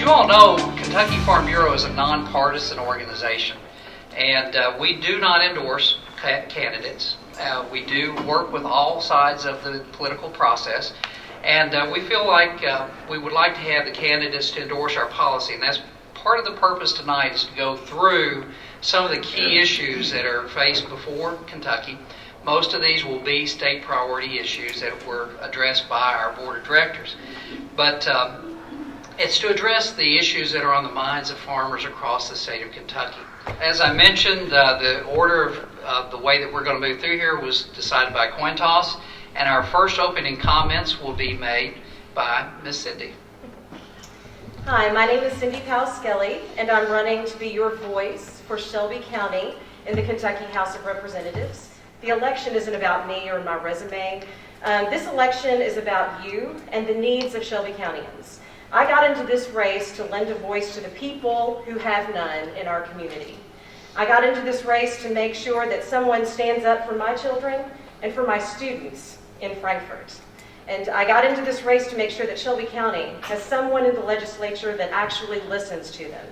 you all know, Kentucky Farm Bureau is a nonpartisan organization, and we do not endorse candidates. We do work with all sides of the political process, and we feel like we would like to have the candidates to endorse our policy, and that's part of the purpose tonight, is to go through some of the key issues that are faced before Kentucky. Most of these will be state priority issues that were addressed by our board of directors, but it's to address the issues that are on the minds of farmers across the state of Kentucky. As I mentioned, the order of the way that we're going to move through here was decided by coin toss, and our first opening comments will be made by Ms. Cyndi. Hi, my name is Cyndi Powell Skellie, and I'm running to be your voice for Shelby County in the Kentucky House of Representatives. The election isn't about me or my resume. This election is about you and the needs of Shelby Countyans. I got into this race to lend a voice to the people who have none in our community. I got into this race to make sure that someone stands up for my children and for my students in Frankfort. And I got into this race to make sure that Shelby County has someone in the legislature that actually listens to them.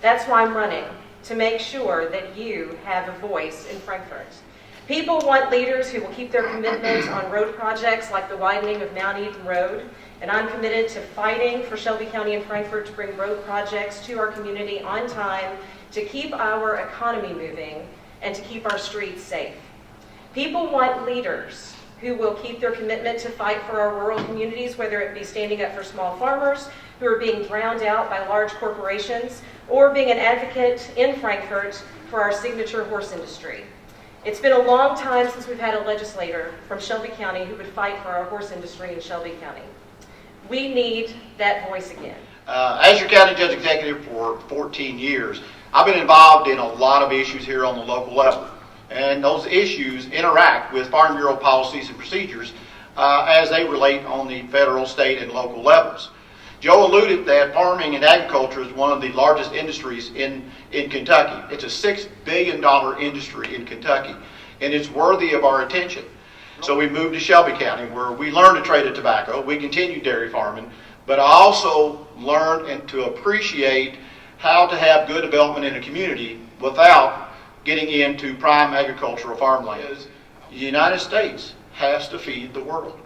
That's why I'm running, to make sure that you have a voice in Frankfort. People want leaders who will keep their commitment on road projects like the widening of Mount Eden Road, and I'm committed to fighting for Shelby County and Frankfort to bring road projects to our community on time, to keep our economy moving, and to keep our streets safe. People want leaders who will keep their commitment to fight for our rural communities, whether it be standing up for small farmers who are being drowned out by large corporations, or being an advocate in Frankfort for our signature horse industry. It's been a long time since we've had a legislator from Shelby County who would fight for our horse industry in Shelby County. We need that voice again. As your county judge executive for 14 years, I've been involved in a lot of issues here on the local level. And those issues interact with Farm Bureau policies and procedures as they relate on the federal, state, and local levels. Joe alluded that farming and agriculture is one of the largest industries in Kentucky. It's a $6 billion industry in Kentucky, and it's worthy of our attention. So we moved to Shelby County, where we learned to trade of tobacco. We continued dairy farming, but I also learned and to appreciate how to have good development in a community without getting into prime agricultural farmland. The United States has to feed the world,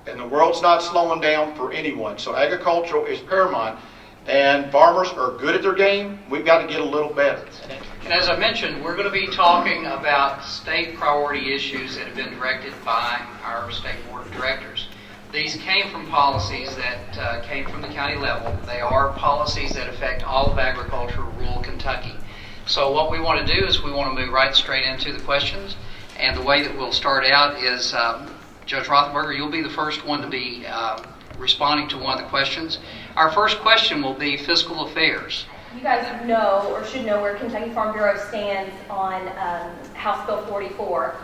and the world's not slowing down for anyone. So agriculture is paramount, and farmers are good at their game. We've got to get a little better. And as I mentioned, we're going to be talking about state priority issues that have been directed by our state board of directors. These came from policies that came from the county level. They are policies that affect all of agriculture, rural Kentucky. So what we want to do is we want to move right straight into the questions. And the way that we'll start out is, Judge Rothenburger, you'll be the first one to be responding to one of the questions. Our first question will be fiscal affairs. You guys know or should know where Kentucky Farm Bureau stands on House Bill 44.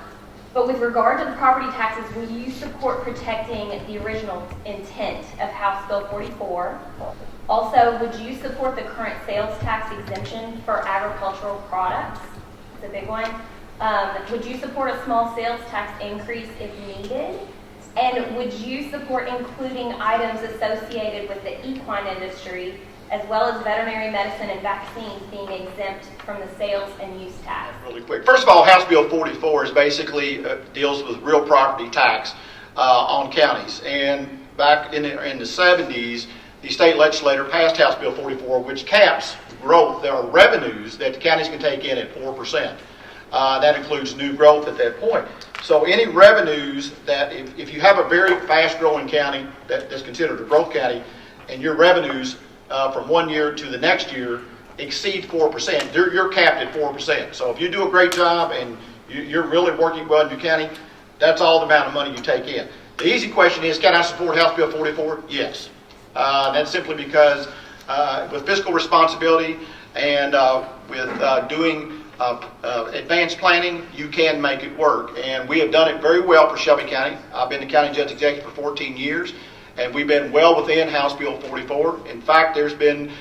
But with regard to the property taxes, will you support protecting the original intent of House Bill 44? Also, would you support the current sales tax exemption for agricultural products? It's a big one. Would you support a small sales tax increase if needed? And would you support including items associated with the equine industry, as well as veterinary medicine and vaccines, being exempt from the sales and use tax? Really quick. First of all, House Bill 44 is basically deals with real property tax on counties. And back in the 70s, the state legislature passed House Bill 44, which caps growth. There are revenues that the counties can take in at 4%. That includes new growth at that point. So any revenues that, if you have a very fast-growing county that's considered a growth county, and your revenues from one year to the next year exceed 4%, you're capped at 4%. So if you do a great job and you're really working well in your county, that's all the amount of money you take in. The easy question is, can I support House Bill 44? Yes. That's simply because with fiscal responsibility and with doing advanced planning, you can make it work. And we have done it very well for Shelby County. I've been the county judge executive for 14 years, and we've been well within House Bill 44. In fact, there's been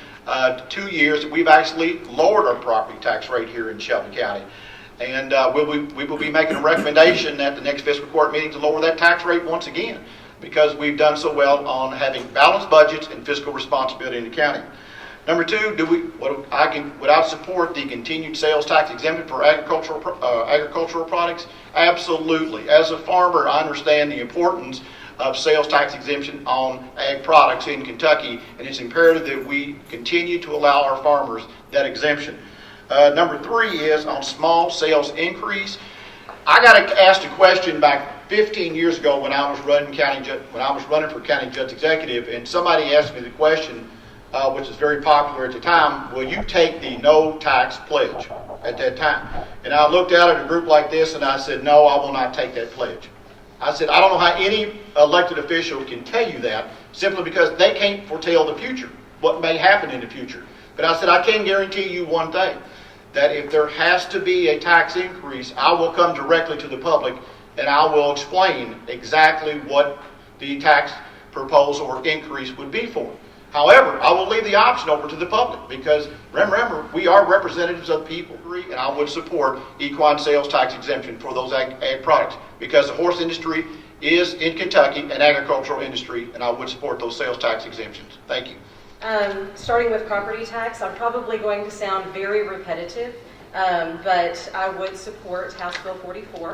2 years that we've actually lowered our property tax rate here in Shelby County. And we will be making a recommendation at the next fiscal court meeting to lower that tax rate once again, because we've done so well on having balanced budgets and fiscal responsibility in the county. Number two, would I support the continued sales tax exemption for agricultural products? Absolutely. As a farmer, I understand the importance of sales tax exemption on ag products in Kentucky, and it's imperative that we continue to allow our farmers that exemption. Number three is on small sales increase. I got asked a question back 15 years ago when I was running for county judge executive, and somebody asked me the question, which is very popular at the time, will you take the no tax pledge at that time? And I looked out at a group like this and I said, no, I will not take that pledge. I said, I don't know how any elected official can tell you that, simply because they can't foretell the future, what may happen in the future. But I said, I can guarantee you one thing, that if there has to be a tax increase, I will come directly to the public and I will explain exactly what the tax proposal or increase would be for. However, I will leave the option open to the public because, remember, we are representatives of the people, and I would support equine sales tax exemption for those ag products because the horse industry is in Kentucky an agricultural industry, and I would support those sales tax exemptions. Thank you. Starting with property tax, I'm probably going to sound very repetitive, but I would support House Bill 44.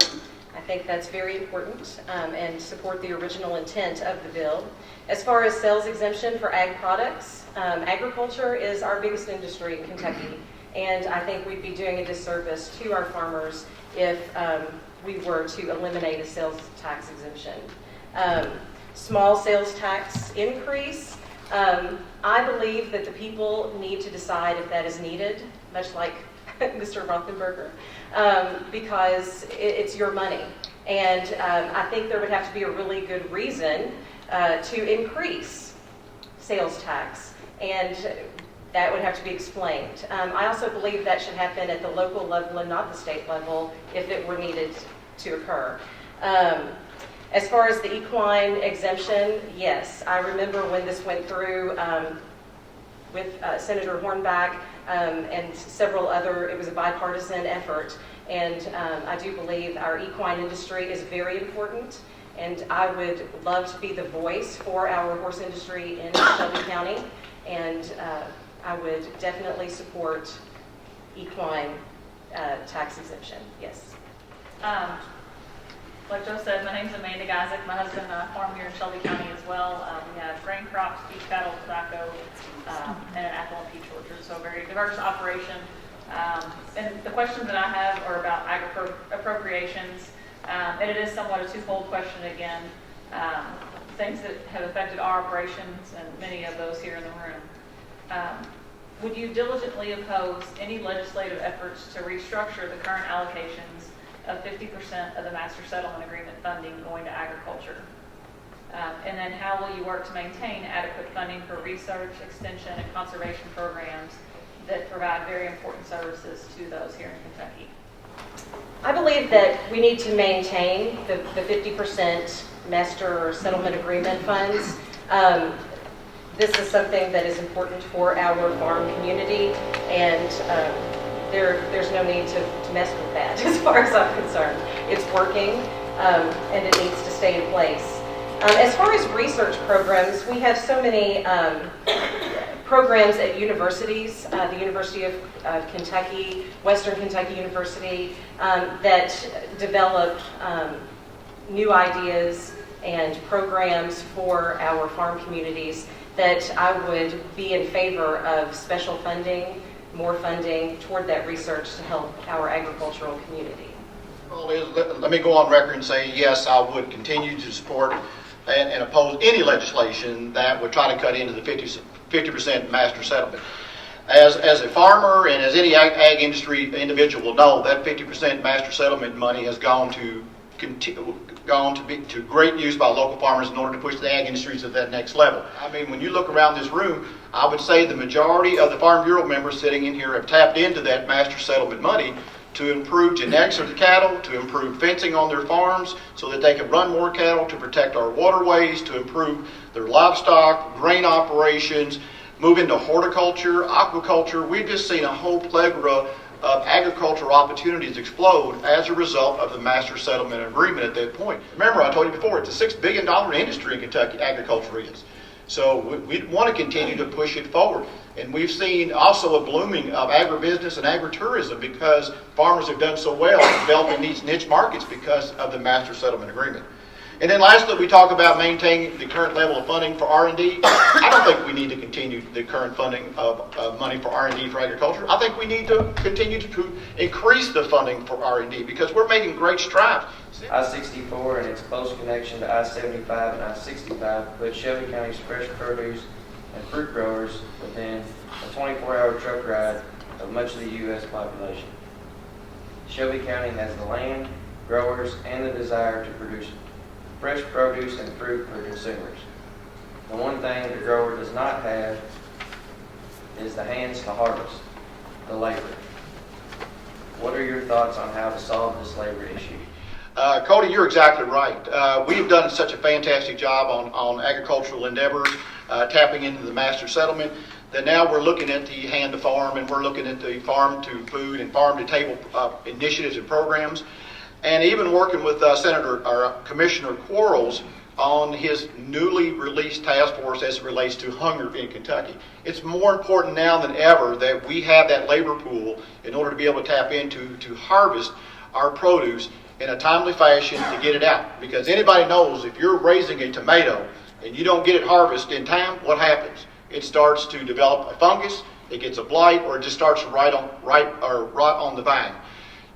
I think that's very important and support the original intent of the bill. As far as sales exemption for ag products, agriculture is our biggest industry in Kentucky, and I think we'd be doing a disservice to our farmers if we were to eliminate a sales tax exemption. Small sales tax increase, I believe that the people need to decide if that is needed, much like Mr. Rothenburger, because it's your money. And I think there would have to be a really good reason to increase sales tax, and that would have to be explained. I also believe that should happen at the local level and not the state level if it were needed to occur. As far as the equine exemption, yes, I remember when this went through with Senator Hornback and several other, it was a bipartisan effort, and I do believe our equine industry is very important, and I would love to be the voice for our horse industry in Shelby County, and I would definitely support equine tax exemption, yes. Like Joe said, my name's Amanda Gajdzik. My husband and I farm here in Shelby County as well. We have grain crops, beef cattle, tobacco, and an apple and peach orchard, so a very diverse operation. And the questions that I have are about appropriations, and it is somewhat a twofold question again. Things that have affected our operations and many of those here in the room. Would you diligently oppose any legislative efforts to restructure the current allocations of 50% of the Master Settlement Agreement funding going to agriculture? And then how will you work to maintain adequate funding for research, extension, and conservation programs that provide very important services to those here in Kentucky? I believe that we need to maintain the 50% Master Settlement Agreement funds. This is something that is important for our farm community, and there's no need to mess with that as far as I'm concerned. It's working, and it needs to stay in place. As far as research programs, we have so many programs at universities, the University of Kentucky, Western Kentucky University, that develop new ideas and programs for our farm communities that I would be in favor of special funding, more funding toward that research to help our agricultural community. Well, let me go on record and say, yes, I would continue to support and oppose any legislation that would try to cut into the 50% master settlement. As a farmer and as any ag industry individual will know, that 50% master settlement money has gone to great use by local farmers in order to push the ag industries to that next level. I mean, when you look around this room, I would say the majority of the Farm Bureau members sitting in here have tapped into that master settlement money to improve genetics of the cattle, to improve fencing on their farms so that they can run more cattle, to protect our waterways, to improve their livestock, grain operations, move into horticulture, aquaculture. We've just seen a whole plethora of agricultural opportunities explode as a result of the Master Settlement Agreement at that point. Remember, I told you before, it's a $6 billion industry in Kentucky, agriculture is. So we want to continue to push it forward. And we've seen also a blooming of agribusiness and agritourism because farmers have done so well developing these niche markets because of the master settlement agreement. And then lastly, we talk about maintaining the current level of funding for R&D. I don't think we need to continue the current funding of money for R&D for agriculture. I think we need to continue to increase the funding for R&D because we're making great strides. I-64 and its close connection to I-75 and I-65 put Shelby County's fresh produce and fruit growers within a 24-hour truck ride of much of the U.S. population. Shelby County has the land, growers, and the desire to produce fresh produce and fruit for consumers. The one thing the grower does not have is the hands to harvest, the labor. What are your thoughts on how to solve this labor issue? Cody, you're exactly right. We've done such a fantastic job on agricultural endeavors, tapping into the master settlement, that now we're looking at the hand to farm and we're looking at the farm to food and farm to table initiatives and programs, and even working with Commissioner Quarles on his newly released task force as it relates to hunger in Kentucky. It's more important now than ever that we have that labor pool in order to be able to tap into to harvest our produce in a timely fashion to get it out. Because anybody knows if you're raising a tomato and you don't get it harvested in time, what happens? It starts to develop a fungus, it gets a blight, or it just starts to rot on the vine.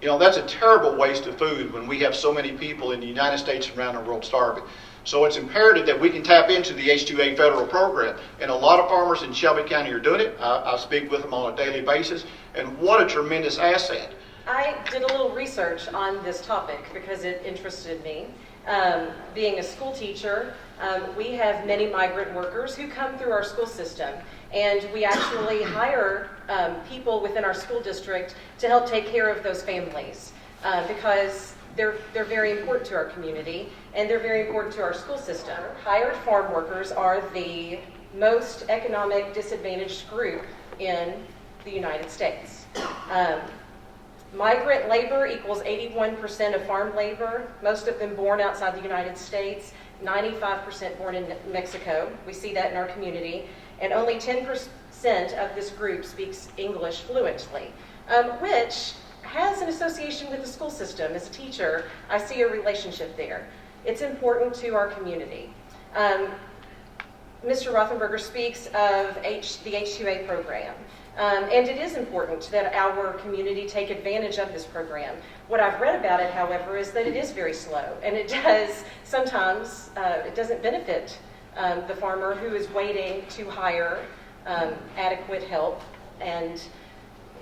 You know, that's a terrible waste of food when we have so many people in the United States and around the world starving. So it's imperative that we can tap into the H-2A federal program. And a lot of farmers in Shelby County are doing it. I speak with them on a daily basis. And what a tremendous asset. I did a little research on this topic because it interested me. Being a school teacher, we have many migrant workers who come through our school system, and we actually hire people within our school district to help take care of those families because they're very important to our community and they're very important to our school system. Hired farm workers are the most economic disadvantaged group in the United States. Migrant labor equals 81% of farm labor, most of them born outside the United States, 95% born in Mexico. We see that in our community. And only 10% of this group speaks English fluently, which has an association with the school system. As a teacher, I see a relationship there. It's important to our community. Mr. Rothenburger speaks of the H-2A program. And it is important that our community take advantage of this program. What I've read about it, however, is that it is very slow, and it does sometimes, it doesn't benefit the farmer who is waiting to hire adequate help. And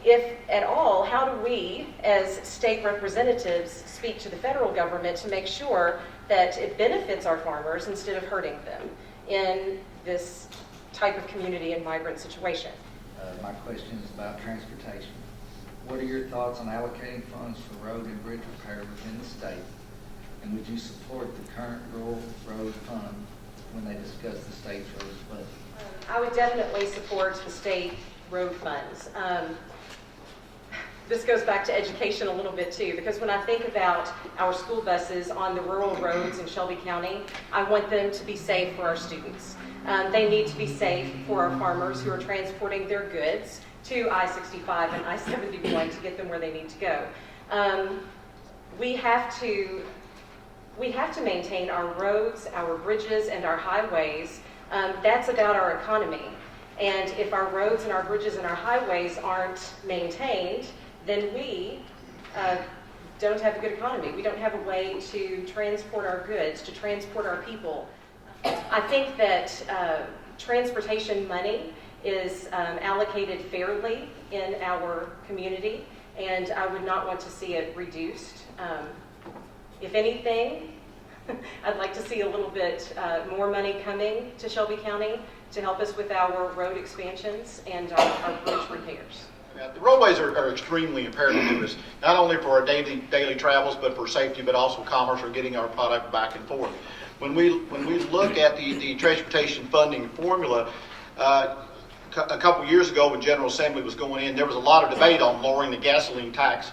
if at all, how do we, as state representatives, speak to the federal government to make sure that it benefits our farmers instead of hurting them in this type of community and migrant situation? My question is about transportation. What are your thoughts on allocating funds for road and bridge repair within the state? And would you support the current rural road fund when they discuss the state's road budget? I would definitely support the state road funds. This goes back to education a little bit too, because when I think about our school buses on the rural roads in Shelby County, I want them to be safe for our students. They need to be safe for our farmers who are transporting their goods to I-65 and I-71 to get them where they need to go. We have to maintain our roads, our bridges, and our highways. That's about our economy. And if our roads and our bridges and our highways aren't maintained, then we don't have a good economy. We don't have a way to transport our goods, to transport our people. I think that transportation money is allocated fairly in our community, and I would not want to see it reduced. If anything, I'd like to see a little bit more money coming to Shelby County to help us with our road expansions and our bridge repairs. Yeah, the roadways are extremely imperative to us, not only for our daily travels, but for safety, but also commerce or getting our product back and forth. When we look at the transportation funding formula, a couple years ago when General Assembly was going in, there was a lot of debate on lowering the gasoline tax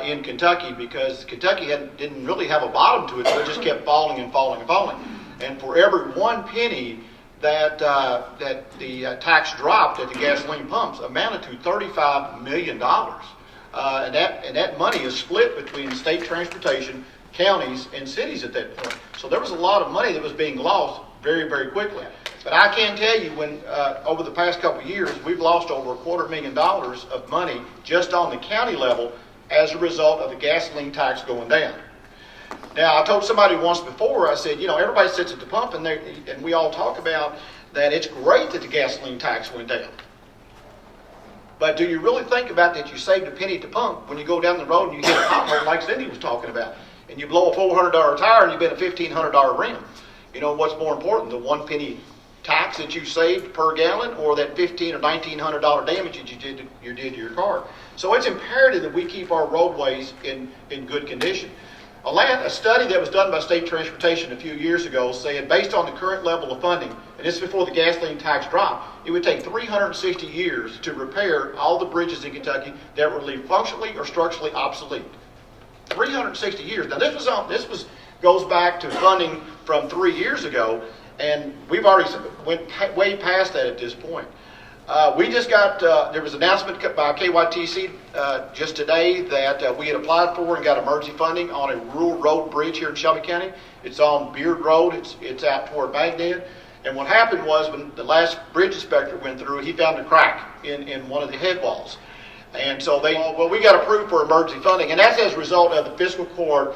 in Kentucky because Kentucky didn't really have a bottom to it, so it just kept falling and falling and falling. And for every 1 penny that the tax dropped at the gasoline pumps amounted to $35 million. And that money is split between state transportation, counties, and cities at that point. So there was a lot of money that was being lost very, very quickly. But I can tell you, when over the past couple of years, we've lost over $250,000 of money just on the county level as a result of the gasoline tax going down. Now, I told somebody once before, I said, everybody sits at the pump and we all talk about that it's great that the gasoline tax went down. But do you really think about that you saved a penny at the pump when you go down the road and you hit a pothole like Cyndi was talking about, and you blow a $400 tire and you bet a $1,500 rim? What's more important, the 1 penny tax that you saved per gallon, or that $1,500 or $1,900 damage that you did to your car? So it's imperative that we keep our roadways in good condition. A study that was done by State Transportation a few years ago said, based on the current level of funding, and this is before the gasoline tax dropped, it would take 360 years to repair all the bridges in Kentucky that were leave functionally or structurally obsolete. 360 years. Now this goes back to funding from 3 years ago, and we've already went way past that at this point. We just got, there was an announcement by KYTC just today that we had applied for and got emergency funding on a rural road bridge here in Shelby County. It's on Beard Road. It's out toward Baghdad. And what happened was, when the last bridge inspector went through, he found a crack in one of the head walls. And so we got approved for emergency funding, and that's as a result of the fiscal court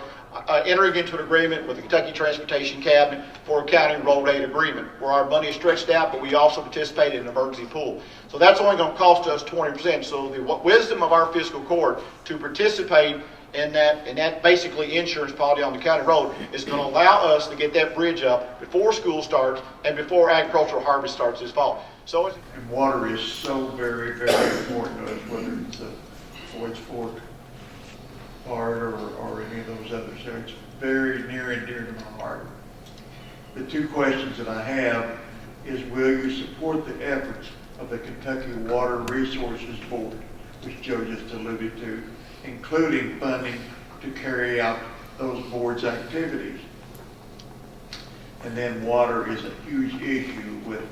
entering into an agreement with the Kentucky Transportation Cabinet for a county road aid agreement, where our money is stretched out, but we also participate in an emergency pool. So that's only going to cost us 20%. So the wisdom of our fiscal court to participate in that basically insurance policy on the county road is going to allow us to get that bridge up before school starts and before agricultural harvest starts this fall. So and water is so very, very important to us, whether it's the Floyd's Fork part or any of those others. So it's very near and dear to my heart. The two questions that I have is, will you support the efforts of the Kentucky Water Resources Board, which Joe just alluded to, including funding to carry out those board's activities? And then water is a huge issue with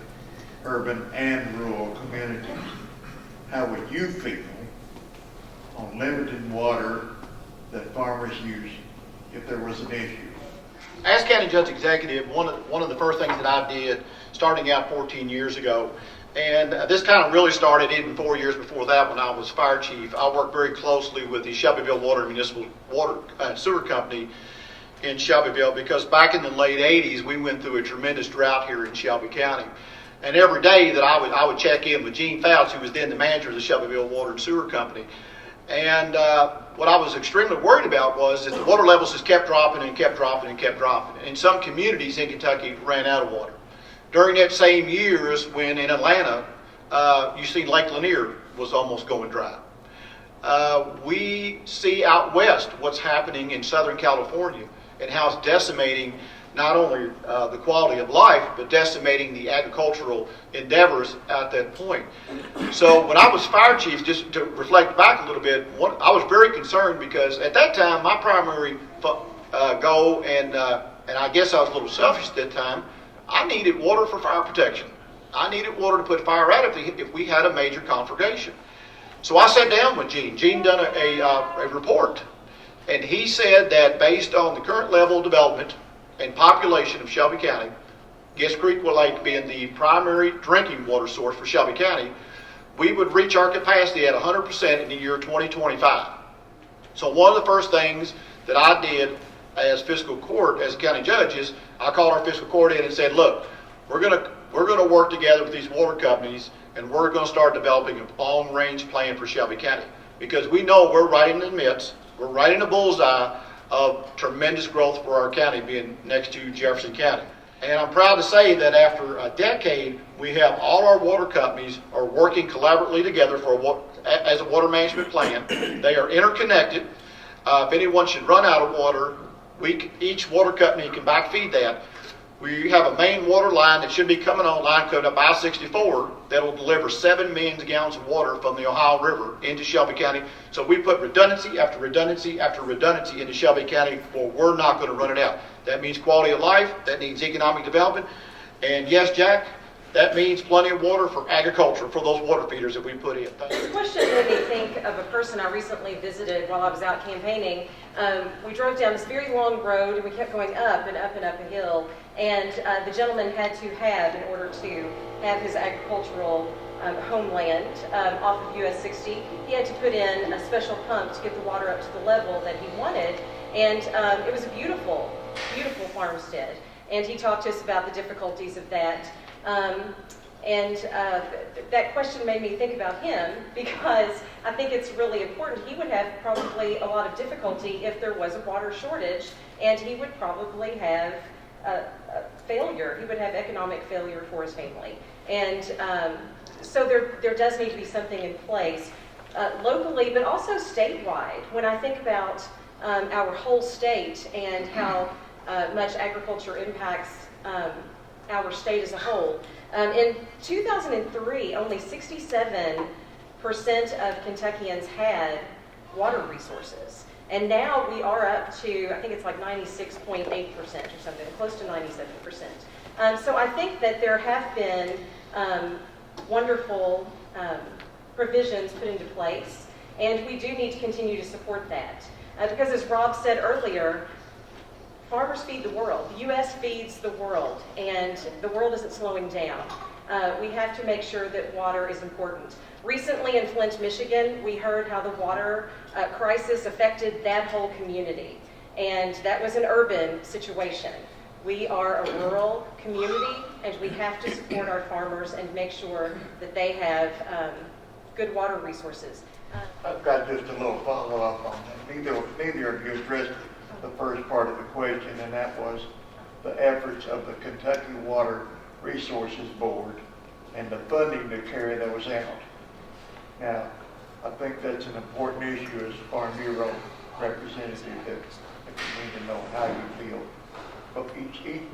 urban and rural communities. How would you feel on limited water that farmers use if there was an issue? As county judge executive, one of the first things that I did, starting out 14 years ago, and this kind of really started even 4 years before that when I was fire chief. I worked very closely with the Shelbyville Water Municipal Water Sewer Company in Shelbyville, because back in the late 80s, we went through a tremendous drought here in Shelby County. And every day that I would check in with Gene Fouts, who was then the manager of the Shelbyville Water and Sewer Company. And what I was extremely worried about was that the water levels just kept dropping and kept dropping and kept dropping. And some communities in Kentucky ran out of water. During that same years, when in Atlanta, you see Lake Lanier was almost going dry. We see out west what's happening in Southern California and how it's decimating not only the quality of life, but decimating the agricultural endeavors at that point. So when I was fire chief, just to reflect back a little bit, I was very concerned, because at that time, my primary goal, and I guess I was a little selfish at that time, I needed water for fire protection. I needed water to put fire out if we had a major conflagration. So I sat down with Gene. Gene done a report, and he said that based on the current level of development and population of Shelby County, Guest Creek Lake being the primary drinking water source for Shelby County, we would reach our capacity at 100% in the year 2025. So one of the first things that I did as fiscal court, as a county judge, is I called our fiscal court in and said, look, we're going to work together with these water companies, and we're going to start developing a long-range plan for Shelby County, because we know we're right in the midst, we're right in the bullseye of tremendous growth for our county, being next to Jefferson County. And I'm proud to say that after a decade, we have all our water companies are working collaboratively together as a water management plan. They are interconnected. If anyone should run out of water, each water company can backfeed that. We have a main water line that should be coming online, coming up I-64, that will deliver 7 million gallons of water from the Ohio River into Shelby County. So we put redundancy after redundancy after redundancy into Shelby County, or we're not going to run it out. That means quality of life. That means economic development. And yes, Jack, that means plenty of water for agriculture, for those water feeders that we put in. This question made me think of a person I recently visited while I was out campaigning. We drove down this very long road, and we kept going up and up and up a hill. And the gentleman had to have, in order to have his agricultural homeland off of US 60, he had to put in a special pump to get the water up to the level that he wanted. And it was a beautiful, beautiful farmstead. And he talked to us about the difficulties of that. That question made me think about him, because I think it's really important. He would have probably a lot of difficulty if there was a water shortage, and he would probably have a failure. He would have economic failure for his family. And so there does need to be something in place locally, but also statewide. When I think about our whole state and how much agriculture impacts our state as a whole. In 2003, only 67% of Kentuckians had water resources. And now we are up to, I think it's like 96.8% or something, close to 97%. So I think that there have been wonderful provisions put into place, and we do need to continue to support that. Because as Rob said earlier, farmers feed the world. The U.S. feeds the world, and the world isn't slowing down. We have to make sure that water is important. Recently in Flint, Michigan, we heard how the water crisis affected that whole community, and that was an urban situation. We are a rural community, and we have to support our farmers and make sure that they have good water resources. I've got just a little follow-up on that. Neither of you addressed the first part of the question, and that was the efforts of the Kentucky Water Resources Board and the funding to carry those out. Now, I think that's an important issue as Farm Bureau representative that you need to know how you feel. But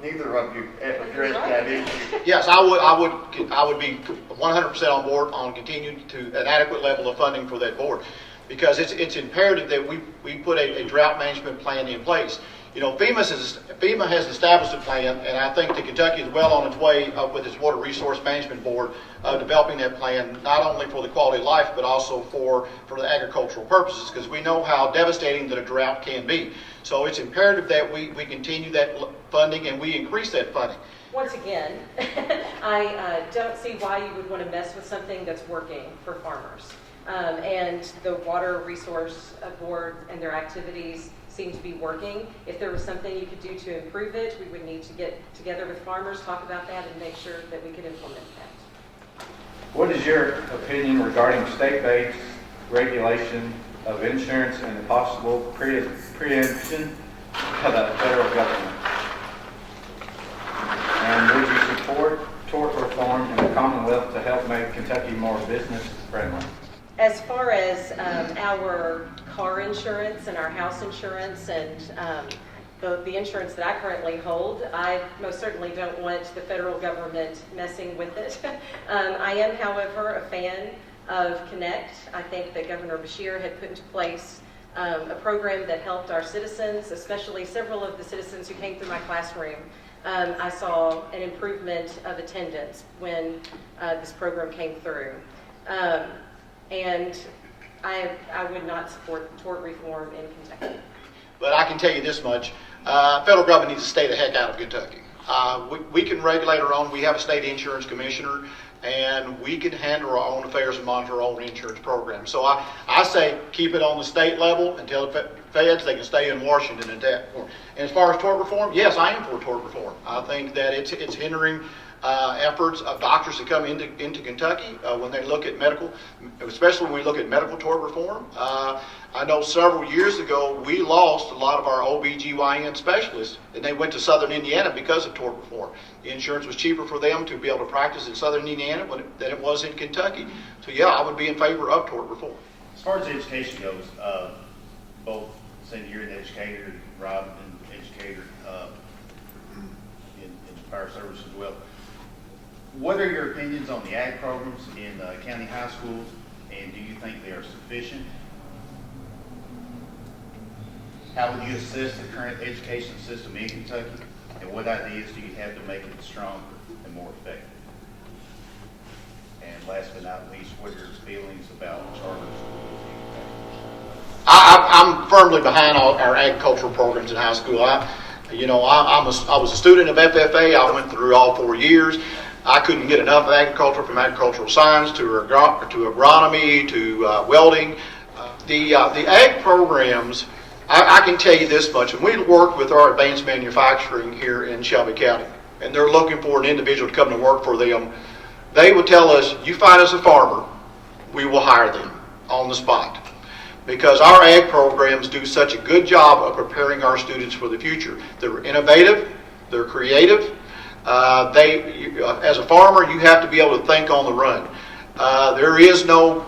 neither of you addressed that issue. Yes, I would be 100% on board on continuing to an adequate level of funding for that board, because it's imperative that we put a drought management plan in place. You know, FEMA has established a plan, and I think that Kentucky is well on its way with its Water Resource Management Board developing that plan, not only for the quality of life, but also for the agricultural purposes, because we know how devastating that a drought can be. So it's imperative that we continue that funding and we increase that funding. Once again, I don't see why you would want to mess with something that's working for farmers. And the Water Resource Board and their activities seem to be working. If there was something you could do to improve it, we would need to get together with farmers, talk about that, and make sure that we could implement that. What is your opinion regarding state-based regulation of insurance and the possible preemption by the federal government? And would you support tort reform in the Commonwealth to help make Kentucky more business-friendly? As far as our car insurance and our house insurance and the insurance that I currently hold, I most certainly don't want the federal government messing with it. I am, however, a fan of Connect. I think that Governor Beshear had put into place a program that helped our citizens, especially several of the citizens who came through my classroom. I saw an improvement of attendance when this program came through. And I would not support tort reform in Kentucky. But I can tell you this much, federal government needs to stay the heck out of Kentucky. We can regulate our own. We have a state insurance commissioner, and we can handle our own affairs and monitor our own insurance program. So I say keep it on the state level until the feds, they can stay in Washington and that. And as far as tort reform, yes, I am for tort reform. I think that it's hindering efforts of doctors to come into Kentucky when they look at medical, especially when we look at medical tort reform. I know several years ago we lost a lot of our OBGYN specialists, and they went to Southern Indiana because of tort reform. The insurance was cheaper for them to be able to practice in Southern Indiana than it was in Kentucky. So yeah, I would be in favor of tort reform. As far as education goes, both Cyndi, you're an educator, Rob, an educator in fire service as well. What are your opinions on the ag programs in county high schools, and do you think they are sufficient? How would you assess the current education system in Kentucky, and what ideas do you have to make it stronger and more effective? last but not least, what are your feelings about charter schools? I'm firmly behind our agricultural programs in high school. I was a student of FFA. I went through all 4 years. I couldn't get enough of agriculture, from agricultural science to agronomy to welding. The ag programs, I can tell you this much, and we work with our advanced manufacturing here in Shelby County, and they're looking for an individual to come to work for them. They will tell us, you find us a farmer, we will hire them on the spot. Because our ag programs do such a good job of preparing our students for the future. They're innovative, they're creative. As a farmer, you have to be able to think on the run. There is no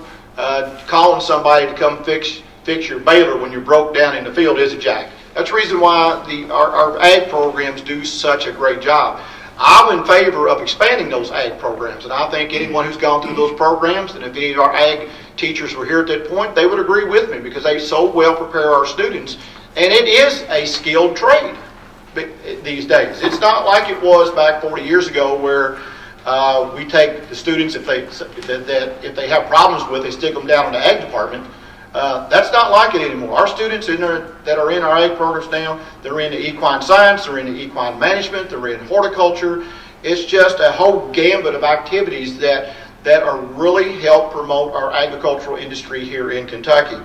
calling somebody to come fix your baler when you're broke down in the field, is it, Jack? That's the reason why our ag programs do such a great job. I'm in favor of expanding those ag programs, and I think anyone who's gone through those programs, and if any of our ag teachers were here at that point, they would agree with me, because they so well prepare our students, and it is a skilled trade these days. It's not like it was back 40 years ago, where we take the students, if they have problems with, they stick them down in the ag department. That's not like it anymore. Our students that are in our ag programs now, they're into equine science, they're into equine management, they're in horticulture. It's just a whole gambit of activities that are really help promote our agricultural industry here in Kentucky.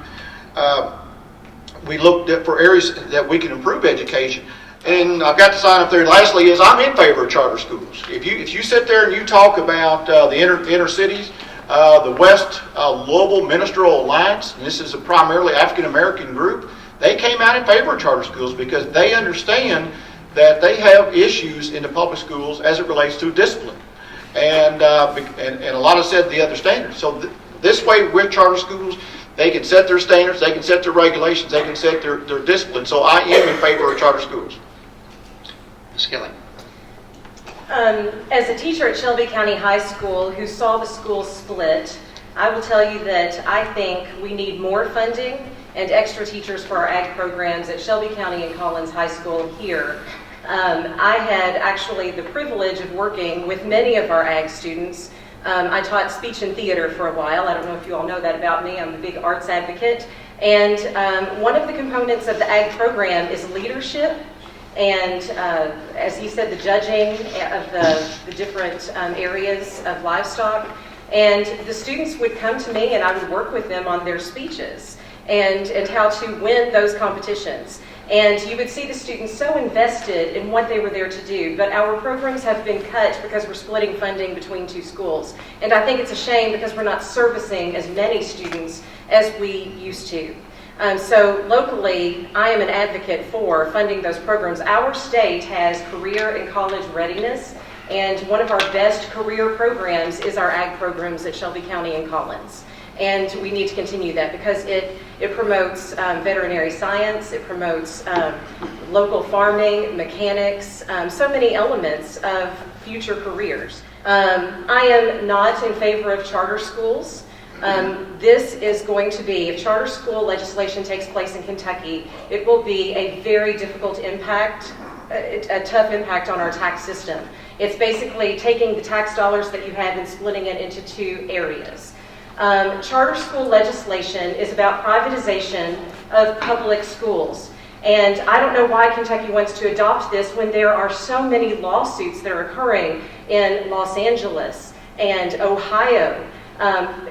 We looked for areas that we can improve education. And I've got to sign up there. And lastly, is I'm in favor of charter schools. If you sit there and you talk about the inner cities, the West Louisville Ministerial Alliance, and this is a primarily African American group, they came out in favor of charter schools because they understand that they have issues in the public schools as it relates to discipline, and a lot of said the other standards. So this way, with charter schools, they can set their standards, they can set their regulations, they can set their discipline. So I am in favor of charter schools. Skellie. As a teacher at Shelby County High School who saw the school split, I will tell you that I think we need more funding and extra teachers for our ag programs at Shelby County and Collins High School here. I had actually the privilege of working with many of our ag students. I taught speech and theater for a while. I don't know if you all know that about me. I'm a big arts advocate. And one of the components of the ag program is leadership. And as he said, the judging of the different areas of livestock. And the students would come to me and I would work with them on their speeches and how to win those competitions. And you would see the students so invested in what they were there to do. But our programs have been cut because we're splitting funding between two schools. And I think it's a shame because we're not servicing as many students as we used to. So locally, I am an advocate for funding those programs. Our state has career and college readiness, and one of our best career programs is our ag programs at Shelby County and Collins. And we need to continue that because it promotes veterinary science, it promotes local farming, mechanics, so many elements of future careers. I am not in favor of charter schools. This is going to be, if charter school legislation takes place in Kentucky, it will be a very difficult impact, a tough impact on our tax system. It's basically taking the tax dollars that you have and splitting it into two areas. Charter school legislation is about privatization of public schools. And I don't know why Kentucky wants to adopt this when there are so many lawsuits that are occurring in Los Angeles and Ohio.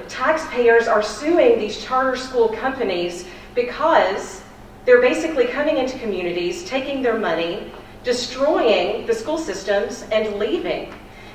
Taxpayers are suing these charter school companies because they're basically coming into communities, taking their money, destroying the school systems, and leaving.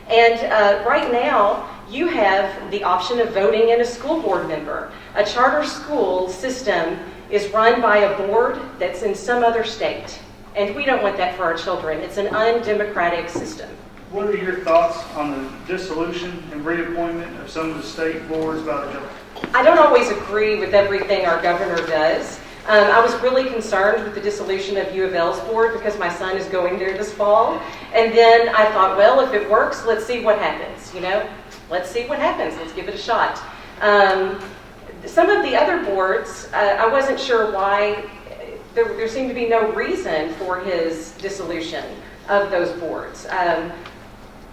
And right now, you have the option of voting in a school board member. A charter school system is run by a board that's in some other state. And we don't want that for our children. It's an undemocratic system. What are your thoughts on the dissolution and reappointment of some of the state boards by the governor? I don't always agree with everything our governor does. I was really concerned with the dissolution of U of L's board because my son is going there this fall. And then I thought, well, if it works, let's see what happens. Let's see what happens. Let's give it a shot. Some of the other boards, I wasn't sure why. There seemed to be no reason for his dissolution of those boards.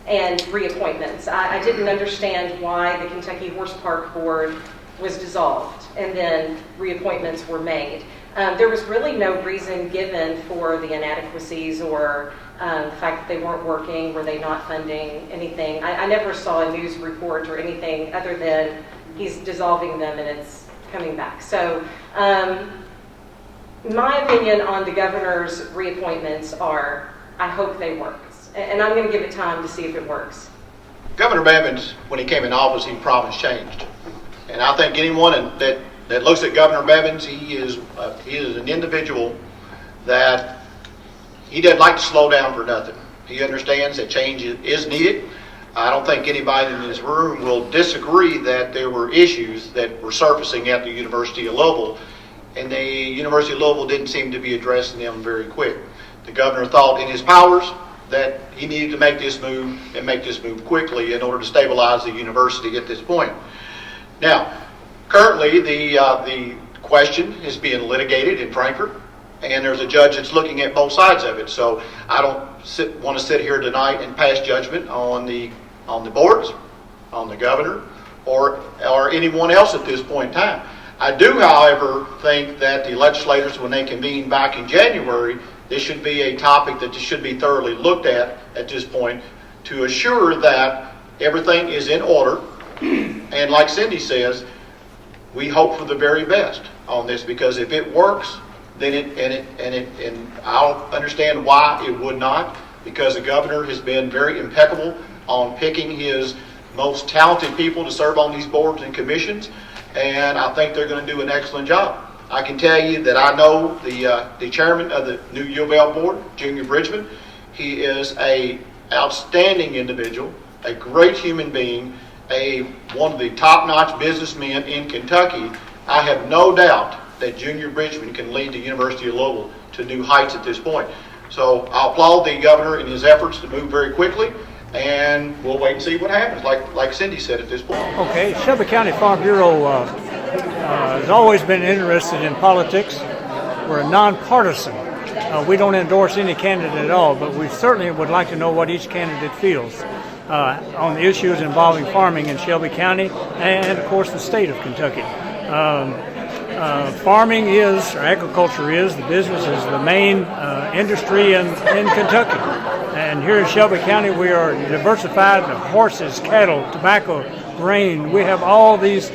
and reappointments. I didn't understand why the Kentucky Horse Park Board was dissolved and then reappointments were made. There was really no reason given for the inadequacies or the fact that they weren't working, were they not funding anything. I never saw a news report or anything other than he's dissolving them and it's coming back. So my opinion on the governor's reappointments are, I hope they work. And I'm going to give it time to see if it works. Governor Bevins, when he came in office, he promised changed. And I think anyone that looks at Governor Bevins, he is an individual that he doesn't like to slow down for nothing. He understands that change is needed. I don't think anybody in this room will disagree that there were issues that were surfacing at the University of Louisville, and the University of Louisville didn't seem to be addressing them very quick. The governor thought in his powers that he needed to make this move and make this move quickly in order to stabilize the university at this point. Now, currently the question is being litigated in Frankfurt, and there's a judge that's looking at both sides of it. So I don't want to sit here tonight and pass judgment on the boards, on the governor, or anyone else at this point in time. I do, however, think that the legislators, when they convene back in January, this should be a topic that should be thoroughly looked at this point to assure that everything is in order. And like Cyndi says, we hope for the very best on this, because if it works, then and I'll understand why it would not, because the governor has been very impeccable on picking his most talented people to serve on these boards and commissions, and I think they're going to do an excellent job. I can tell you that I know the chairman of the new U of L board, Junior Bridgman. He is a outstanding individual, a great human being, one of the top-notch businessmen in Kentucky. I have no doubt that Junior Bridgman can lead the University of Louisville to new heights at this point. So I applaud the governor in his efforts to move very quickly, and we'll wait and see what happens, like Cyndi said at this point. Okay, Shelby County Farm Bureau has always been interested in politics. We're a nonpartisan. We don't endorse any candidate at all, but we certainly would like to know what each candidate feels on the issues involving farming in Shelby County and, of course, the state of Kentucky. Farming is, or agriculture is, the business is the main industry in Kentucky. And here in Shelby County, we are diversified of horses, cattle, tobacco, grain. We have all these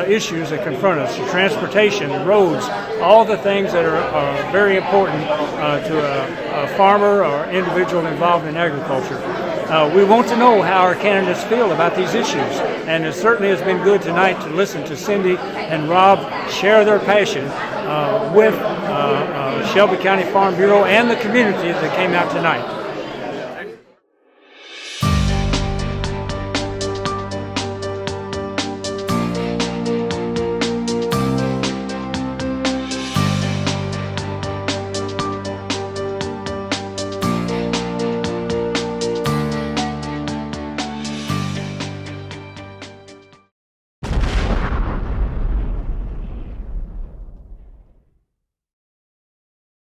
issues that confront us: transportation, roads, all the things that are very important to a farmer or individual involved in agriculture. We want to know how our candidates feel about these issues, and it certainly has been good tonight to listen to Cyndi and Rob share their passion with Shelby County Farm Bureau and the community that came out tonight.